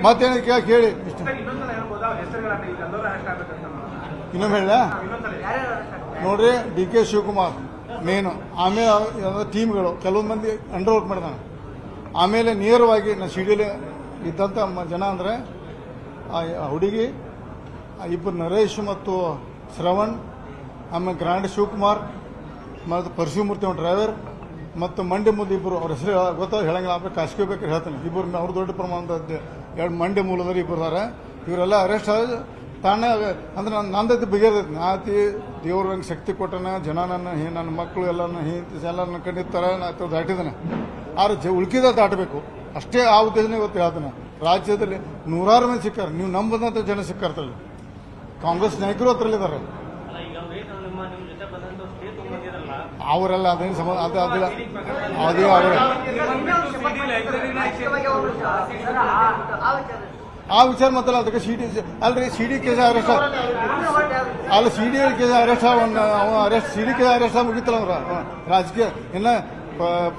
ಮತ್ತೇನು ಕೇಳಿ ಇಷ್ಟ ಇನ್ನೊಮ್ಮೆ ಹೇಳ ನೋಡ್ರಿ ಡಿ ಕೆ ಶಿವಕುಮಾರ್ ಮೇನು, ಆಮೇಲೆ ಟೀಮ್ಗಳು ಕೆಲವೊಂದು ಮಂದಿ ಅಂಡರ್ ವರ್ಕ್ ಮಾಡಿದಾನೆ. ಆಮೇಲೆ ನೇರವಾಗಿ ನಾನು ಸಿಡಿಯಲ್ಲಿ ಇದ್ದಂಥ ಜನ ಅಂದರೆ ಹುಡುಗಿ ಇಬ್ಬರು ನರೇಶ್ ಮತ್ತು ಶ್ರವಣ್, ಆಮೇಲೆ ಗ್ರಾಂಡ್ ಶಿವಕುಮಾರ್ ಮತ್ತು ಪರಶುಮೂರ್ತಿ ಡ್ರೈವರ್ ಮತ್ತು ಮಂಡ್ಯ ಮುದ್ದು ಇಬ್ಬರು ಅವ್ರ ಹೆಸರು ಗೊತ್ತಾಗ ಹೇಳಂಗಿಲ್ಲ. ಆಮೇಲೆ ಕಾಸ್ಕೋಬೇಕಾದ್ರೆ ಹೇಳ್ತಾನೆ. ಇಬ್ಬರು ಅವ್ರು ದೊಡ್ಡ ಪ್ರಮಾಣದ ಎರಡು ಮಂಡ್ಯ ಮೂಲದವರು ಇಬ್ಬರು ಇದ್ದಾರೆ. ಇವರೆಲ್ಲ ಅರೆಸ್ಟ್ ಆಗಿ ತಾನೇ ಅಂದ್ರೆ ನಂದೈತಿ ಬಗೆದೈತಿ. ನಾತಿ ದೇವ್ರ ನಂಗೆ ಶಕ್ತಿ ಕೊಟ್ಟನ, ಜನ ನನ್ನ ಮಕ್ಕಳು ಎಲ್ಲರನ್ನ ಎಲ್ಲರನ್ನ ಕಂಡಿರ್ತಾರ, ನಾ ದಾಟಿದ್ದಾನೆ. ಆದ್ರೆ ಉಳ್ಕಿದ ದಾಟಬೇಕು ಅಷ್ಟೇ. ಆ ಉದ್ದೇಶನೇ ಇವತ್ತು ಹೇಳ್ತಾನೆ. ರಾಜ್ಯದಲ್ಲಿ ನೂರಾರು ಮಂದಿ ಸಿಕ್ಕಾರೆ, ನೀವು ನಂಬದಂತ ಜನ ಸಿಕ್ಕಾರ್ತಲ್ಲ. ಕಾಂಗ್ರೆಸ್ ನಾಯಕರು ಹತ್ರಲ್ಲಿದ್ದಾರೆ. ಅವರೆಲ್ಲ ಅದೇನು ಸಂಬಂಧ ಅದೇ ಆ ವಿಚಾರ ಮಾತಲ್ಲ. ಅದಕ್ಕೆ ಅಲ್ರಿ ಸಿಡಿ ಕೇಸ್ ಅರೆಸ್ಟ್ ಅಲ್ಲ, CD case arrest CD case arrest ಮುಗಿತಲ್ಲ ಅವ್ರ ರಾಜಕೀಯ ಇನ್ನ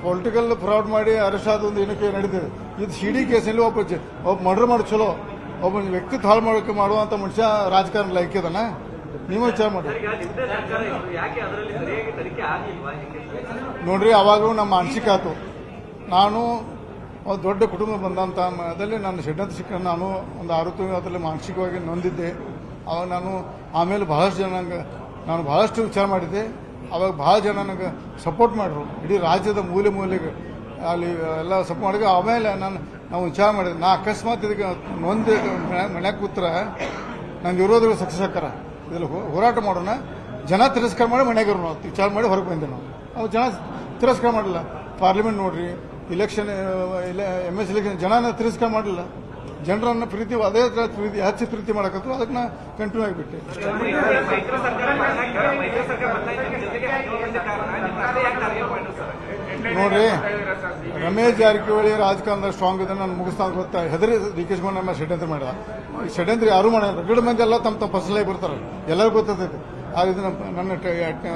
ಪೊಲಿಟಿಕಲ್ ಫ್ರಾಡ್ ಮಾಡಿ ಅರೆಸ್ಟ್ ಆದ ಒಂದು ಏನಕ್ಕೆ ನಡೀತಿದೆ. ಇದು ಸಿಡಿ ಕೇಸಲ್ಲಿ ಒಬ್ಬ ಮರ್ಡರ್ ಮಾಡಿ ಚಲೋ ಒಬ್ಬ ವ್ಯಕ್ತಿತ್ವ ಹಾಳು ಮಾಡೋಕೆ ಮಾಡುವಂತ ಮನುಷ್ಯ ರಾಜಕಾರಣ ಲೈಕ್ಯದನ. ನೀವು ವಿಚಾರ ಮಾಡಿ ನೋಡ್ರಿ. ಅವಾಗೂ ನಮ್ಮ ಮಾನಸಿಕ ಆಯ್ತು. ನಾನು ಒಂದು ದೊಡ್ಡ ಕುಟುಂಬ ಬಂದಂಥ ಅದರಲ್ಲಿ ನನ್ನ ಷಡ್ಯಂತ್ರ ಸಿಕ್ಕ ನಾನು ಒಂದು 6 ತಿಂಗಳು ಅದರಲ್ಲಿ ಮಾನಸಿಕವಾಗಿ ನೊಂದಿದ್ದೆ. ಅವಾಗ ನಾನು ಆಮೇಲೆ ಬಹಳಷ್ಟು ಜನ ನಾನು ಬಹಳಷ್ಟು ವಿಚಾರ ಮಾಡಿದ್ದೆ. ಅವಾಗ ಬಹಳ ಜನ ನನಗೆ ಸಪೋರ್ಟ್ ಮಾಡಿದ್ರು. ಇಡೀ ರಾಜ್ಯದ ಮೂಲೆಗೆ ಅಲ್ಲಿ ಎಲ್ಲ ಸಪೋರ್ಟ್ ಮಾಡಿದ. ಆಮೇಲೆ ನಾವು ವಿಚಾರ ಮಾಡಿದೆ. ನಾ ಅಕಸ್ಮಾತ್ ಇದಕ್ಕೆ ನೊಂದು ಮನ್ಯಾಗ ಕೂತ್ರ ನನ್ನ ವಿರೋಧಿಗಳು ಸಕ್ಸಸ್ ಆಕಾರ. ಇದ್ರಲ್ಲಿ ಹೋರಾಟ ಮಾಡೋಣ, ಜನ ತಿರಸ್ಕಾರ ಮಾಡಿ ಮನೆಯಾಗರು ನಾವು ವಿಚಾರ ಮಾಡಿ ಹೊರಗೆ ಬಂದೆ. ನಾವು ಜನ ತಿರಸ್ಕಾರ ಮಾಡಿಲ್ಲ. ಪಾರ್ಲಿಮೆಂಟ್ ನೋಡ್ರಿ, ಇಲೆಕ್ಷನ್ MS ಎಲೆಕ್ಷನ್ ಜನನ ತಿರಸ್ಕಾರ ಮಾಡಲಿಲ್ಲ. ಜನರನ್ನ ಪ್ರೀತಿ ಅದೇ ಪ್ರೀತಿ ಹೆಚ್ಚು ಪ್ರೀತಿ ಮಾಡಕತ್ತು. ಅದಕ್ಕೆ ನಾ ಕಂಟಿನ್ಯೂ ಆಗಿಬಿಟ್ಟೆ. ನೋಡ್ರಿ, ರಮೇಶ್ ಜಾರಕಿಹೊಳಿ ರಾಜಕಾರಣದ ಸ್ಟ್ರಾಂಗ್ ಇದೆ, ನಾನು ಮುಗಿಸ್ತಾ ಗೊತ್ತಾ ಹೆದರಿ ಡಿ ಕೆ ಶಿವಕುಮಾರ್ ನಮ್ಮ ಷಡ್ಯಂತ್ರ ಮಾಡಿದ. ಷಡ್ಯಂತ್ರ ಯಾರು ಮಾಡಲ್ಲ. ರಗಡ ಮಂದಿ ಎಲ್ಲ ತಮ್ಮ ಫಸಲಾಗಿ ಬರ್ತಾರೆ, ಎಲ್ಲರಿಗೂ ಗೊತ್ತೈತೆ. ಇದನ್ನ ನನ್ನ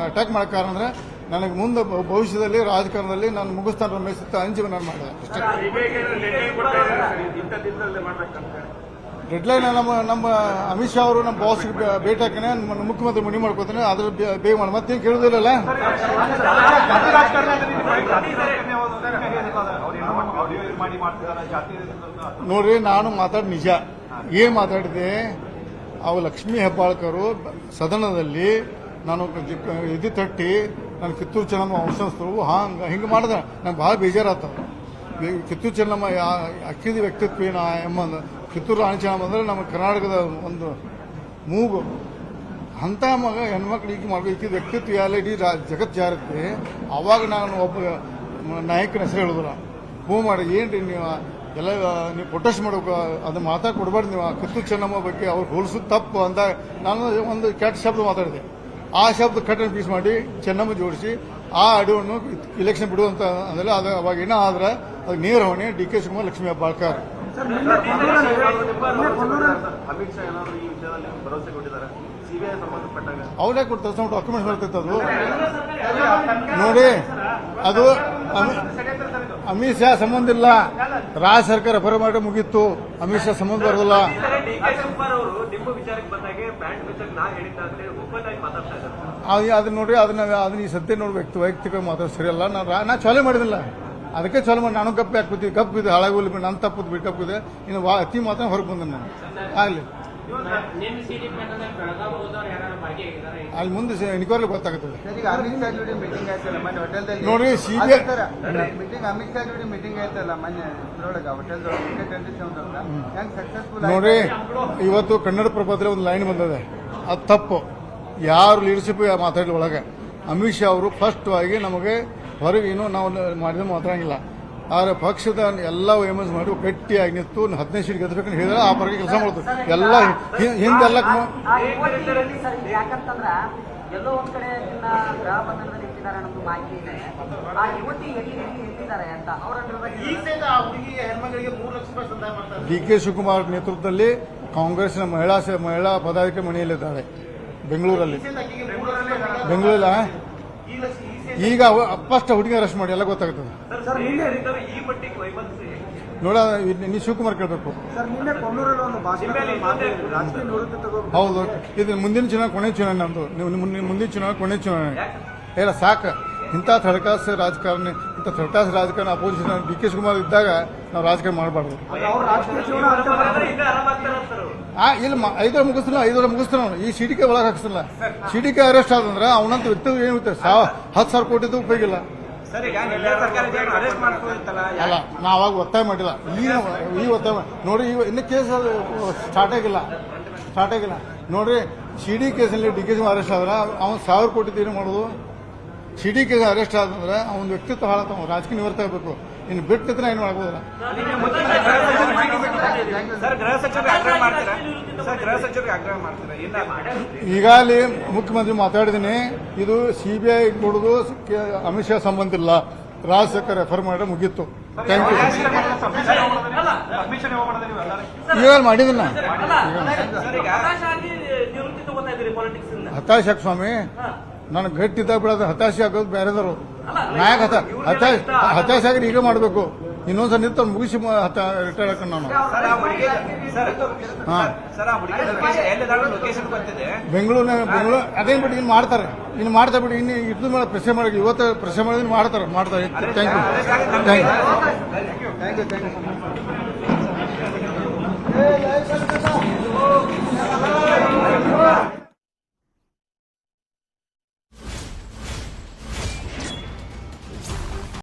ಅಟ್ಯಾಕ್ ಮಾಡೋ ಕಾರಣ ಅಂದ್ರೆ ನನಗೆ ಮುಂದೆ ಭವಿಷ್ಯದಲ್ಲಿ ರಾಜಕಾರಣದಲ್ಲಿ ನಾನು ಮುಗಿಸ್ತಾನೆ ರಮೇಶ್ ಅಂಜಿ ನಾನು ಮಾಡಿದೆ ಅಷ್ಟೇ. ಡೆಡ್ಲೈನ್ ನಮ್ಮ ಅಮಿತ್ ಶಾ ಅವರು ನಮ್ಮ ಬಾಸ್ಗೆ ಭೇಟಿ ಹಾಕಿನೇ ಮುಖ್ಯಮಂತ್ರಿ ಮಣಿ ಮಾಡ್ಕೋತಾನೆ. ಅದ್ರ ಬೇಗ ಮಾಡಿ ಮತ್ತೇನು ಕೇಳುದಿಲ್ಲಲ್ಲ. ನೋಡ್ರಿ, ನಾನು ಮಾತಾಡಿ ನಿಜ ಏನ್ ಮಾತಾಡಿದೆ. ಅವು ಲಕ್ಷ್ಮೀ ಹೆಬ್ಬಾಳ್ಕರು ಸದನದಲ್ಲಿ ನಾನು ಇದು ತಟ್ಟಿ ನಾನು ಕಿತ್ತೂರು ಚೆನ್ನಮ್ಮ ವಂಶಸ್ಥರು ಹಿಂಗೆ ಮಾಡಿದ್ರೆ ನಂಗೆ ಭಾಳ ಬೇಜಾರಾತ. ಕಿತ್ತೂರು ಚೆನ್ನಮ್ಮ ಅಕ್ಕಿದ ವ್ಯಕ್ತಿತ್ವ ಏನು ಎಂಬಂದು ಕಿತ್ತೂರು ರಾಣಿ ಚೆನ್ನಮ್ಮ ಅಂದರೆ ನಮ್ಮ ಕರ್ನಾಟಕದ ಒಂದು ಮೂಗು. ಅಂಥ ಮಗ ಹೆಣ್ಮಕ್ಳಿಗೆ ಮಾಡಬೇಕು ವ್ಯಕ್ತಿತ್ವ ಎಲ್ಲ ಇಡೀ ಜಗತ್ತು ಜಾರತ್ತೆ. ಅವಾಗ ನಾನು ಒಬ್ಬ ನಾಯಕನ ಹೆಸರು ಹೇಳಿದ್ರು. ಫೋನ್ ಮಾಡಿ ಏನ್ರಿ ನೀವು ಎಲ್ಲ ನೀವು ಪ್ರೊಟೆಸ್ಟ್ ಮಾಡಬೇಕು, ಅದನ್ನ ಮಾತಾಡಿ ಕೊಡಬಾರ್ದು. ನೀವು ಕಿತ್ತೂರು ಚೆನ್ನಮ್ಮ ಬಗ್ಗೆ ಅವ್ರು ಹೋಲಿಸೋದು ತಪ್ಪು ಅಂತ ನಾನು ಒಂದು ಕೆಟ್ಟ ಶಬ್ದ ಮಾತಾಡಿದೆ. ಆ ಶಬ್ದ ಕಟ್ ಅಂಡ್ ಪೀಸ್ ಮಾಡಿ ಚೆನ್ನಮ್ಮ ಜೋಡಿಸಿ ಆ ಅಡುವನ್ನು ಇಲೆಕ್ಷನ್ ಬಿಡುವಂತ ಅಂದ್ರೆ ಅದು ಅವಾಗ ಏನೋ ಆದ್ರೆ ಅದು ನೇರ ಹೊಣೆ ಡಿ ಕೆ ಶಿವಕುಮಾರ್, ಲಕ್ಷ್ಮೀ ಹೆಬ್ಬಾಳ್ಕರ್. ಅವ್ರೇ ಕೊಡ್ತಾರೆ ಡಾಕ್ಯುಮೆಂಟ್ಸ್ ಬರ್ತೈತೆ. ಅದು ನೋಡಿ, ಅದು ಅಮಿತ್ ಶಾ ಸಂಬಂಧ ಇಲ್ಲ. ರಾಜ್ಯ ಸರ್ಕಾರ ಬರ ಮಾಡಿ ಮುಗೀತು. ಅಮಿತ್ ಶಾ ಸಂಬಂಧ ಬರೋದಿಲ್ಲ. ಅದನ್ನ ನೋಡ್ರಿ, ಅದನ್ನ ಈ ಸದ್ಯ ನೋಡಿ ವೈಯಕ್ತಿಕ ಮಾತಾಡ ಸರಿಯಲ್ಲ. ನಾ ಚಾಲೆ ಮಾಡಿದಿಲ್ಲ, ಅದಕ್ಕೆ ಚಾಲು ಮಾಡಿ ನಾನು ಗಪ್ಪೆ ಹಾಕ್ಬಿಟ್ಟಿದ್ದೆ. ಗಪ್ಪಿದೆ ಹಾಳಾಗೋಲಿ ನಾನು ತಪ್ಪದು ಬಿಟ್ಟಪ್ಪಿದೆ. ಇನ್ನು ಅತಿ ಮಾತ್ರ ಹೊರಗೆ ಬಂದೆ ನಾನು. ಆಗಲಿ ಅಲ್ಲಿ ಮುಂದೆ ಎನ್ಕ್ವೈರಿ ಗೊತ್ತಾಗುತ್ತದೆ. ನೋಡ್ರಿ, ಸಿಬಿಐ ನೋಡ್ರಿ, ಇವತ್ತು ಕನ್ನಡ ಪ್ರಭದಲ್ಲಿ ಒಂದು ಲೈನ್ ಬಂದಿದೆ, ಅದು ತಪ್ಪು. ಯಾರು ಲೀಡರ್ಶಿಪ್ ಮಾತಾಡಲಿ ಒಳಗೆ ಅಮಿತ್ ಶಾ ಅವರು ಫಸ್ಟ್ ಆಗಿ ನಮಗೆ ಹೊರಗೆ ಏನೋ ನಾವು ಮಾಡಿದ್ರೆ ಮಾತಾಡಂಗಿಲ್ಲ. ಆದರೆ ಪಕ್ಷದ ಎಲ್ಲ ವೈಮನ್ಸ್ ಮಾಡಿ ಗಟ್ಟಿಯಾಗಿ ನಿಂತು 15 ಸೀಟ್ ಗೆದ್ದಬೇಕಂತ ಹೇಳಿದ್ರೆ ಆ ಪರವಾಗಿ ಕೆಲಸ ಮಾಡ್ತಾರೆ. ಎಲ್ಲ ಹಿಂದೆಲ್ಲ ಎಲ್ಲೋ ಒಂದ್ ಕಡೆ ಗೃಹ ಬಂಧನದಲ್ಲಿ ಇಟ್ಟಿದ್ದಾರೆ ಅನ್ನೋದು ಮಾಹಿತಿ ಇದೆ. ಆ ಯುವತಿ ಎಲ್ಲಿದ್ದಾರೆ ಅಂತ ಡಿ ಕೆ ಶಿವಕುಮಾರ್ ನೇತೃತ್ವದಲ್ಲಿ ಕಾಂಗ್ರೆಸ್ನ ಮಹಿಳಾ ಪದಾಧಿಕಾರಿ ಮನೆಯಲ್ಲಿದ್ದಾರೆ ಬೆಂಗಳೂರಲ್ಲಿ. ಈಗ ಫಸ್ಟ್ ಹುಡುಗಿ ಅರೆಸ್ಟ್ ಮಾಡಿ ಎಲ್ಲ ಗೊತ್ತಾಗ್ತದೆ. ನೋಡ ನೀ ಶಿವಕುಮಾರ್ ಕೇಳಬೇಕು. ಸರ್ ನಿನ್ನೆ ಕೊಣ್ಣೂರಲ್ಲಿ ಒಂದು ಭಾಷಣ ರಾಜಕೀಯ ನಿವೃತ್ತಿ ತಗೋ ಹೌದು, ಇದು ಮುಂದಿನ ಚುನಾವಣೆ ಕೊನೆ ಚುನಾವಣೆ ನಮ್ದು. ನೀವು ಮುಂದಿನ ಚುನಾವಣೆ ಕೊನೆ ಚುನಾವಣೆ ಇಲ್ಲ ಸಾಕು. ಇಂಥ ಥರ್ಡ್ ರಾಜಕಾರಣ ಅಪೋಸಿಷನ್ ಡಿ ಕೆ ಶಿವಕುಮಾರ್ ಇದ್ದಾಗ ನಾವು ರಾಜಕಾರಣ ಮಾಡಬಾರ್ದು. ಅವ್ರ ರಾಜಕೀಯ ಜೀವನ ಇಲ್ಲಿ 5 ಮುಗಿಸ್ತಾನ ಈ ಸಿಡಿಕೆ ಒಳಗೆ ಹಾಕಿಸ್ತಿಲ್ಲ. ಸಿಡಿಕೆ ಅರೆಸ್ಟ್ ಆದಂದ್ರೆ ಅವನಂತ ವ್ಯಕ್ತಿ ಏನಿರುತ್ತೆ 10,000 ಕೋಟಿದು ಉಪಯೋಗಿಲ್ಲ. ಅಲ್ಲ ನಾ ಅವಾಗ ಒತ್ತಾಯ ಮಾಡಿಲ್ಲ, ಈ ಒತ್ತಾಯ ನೋಡ್ರಿ. ಇನ್ನು ಕೇಸ್ ಸ್ಟಾರ್ಟ್ ಆಗಿಲ್ಲ ನೋಡ್ರಿ. ಸಿಡಿ ಕೇಸಲ್ಲಿ ಡಿ ಕೆ ಶಿವಕುಮಾರ್ ಅರೆಸ್ಟ್ ಆದ್ರೆ ಅವ್ನು 1000 ಕೋಟಿದು ಏನು ಮಾಡೋದು? ಸಿಡಿ ಕೇಸ್ ಅರೆಸ್ಟ್ ಆದಂದ್ರೆ ಅವ್ನ ವ್ಯಕ್ತಿತ್ವ ಹಾಳಾಗ್ತಾವ, ರಾಜಕೀಯ ನಿವೃತ್ತ ಆಗಬೇಕು. ಇನ್ನು ಬಿಟ್ಟಿದ್ರೆ ಏನು ಮಾಡ್ಬೋದಲ್ಲ. ಈಗಾಗಲೇ ಮುಖ್ಯಮಂತ್ರಿ ಮಾತಾಡಿದ್ದೀನಿ, ಇದು CBI ಕೊಡೋದು ಅಮಿತ್ ಶಾ ಸಂಬಂಧ ಇಲ್ಲ, ರಾಜ್ಯ ಸರ್ಕಾರ ರೆಫರ್ ಮಾಡಿದ್ರೆ ಮುಗೀತು. Thank you. ಈಗ ಮಾಡಿದನ್ನ ಹತಾಶ ಸ್ವಾಮಿ, ನನಗೆ ಗಟ್ಟಿದ್ದಾಗ ಬಿಡೋದು ಹತಾಶೆ ಆಗೋದು ಬೇರೆದವರು. ನಾಯಕ ಹತಾಶೆ ಆಗಿ ಈಗ ಮಾಡಬೇಕು. ಇನ್ನೊಂದ್ಸಲ ನಿಂತು ಮುಗಿಸಿ ರಿಟೈರ್ ಹಾಕೊಂಡು ನಾನು ಬೆಂಗಳೂರು ಅದೇ ಬಿಟ್ಟು ಇನ್ನು ಮಾಡ್ತಾರೆ. ಬಿಟ್ಟು ಇನ್ನು ಇದ್ರ ಮೇಲೆ ಪ್ರೆಷರ್ ಮಾಡಿ, ಇವತ್ತು ಪ್ರೆಷರ್ ಮಾಡಿದ್ರೆ ಮಾಡ್ತಾರೆ. Thank you.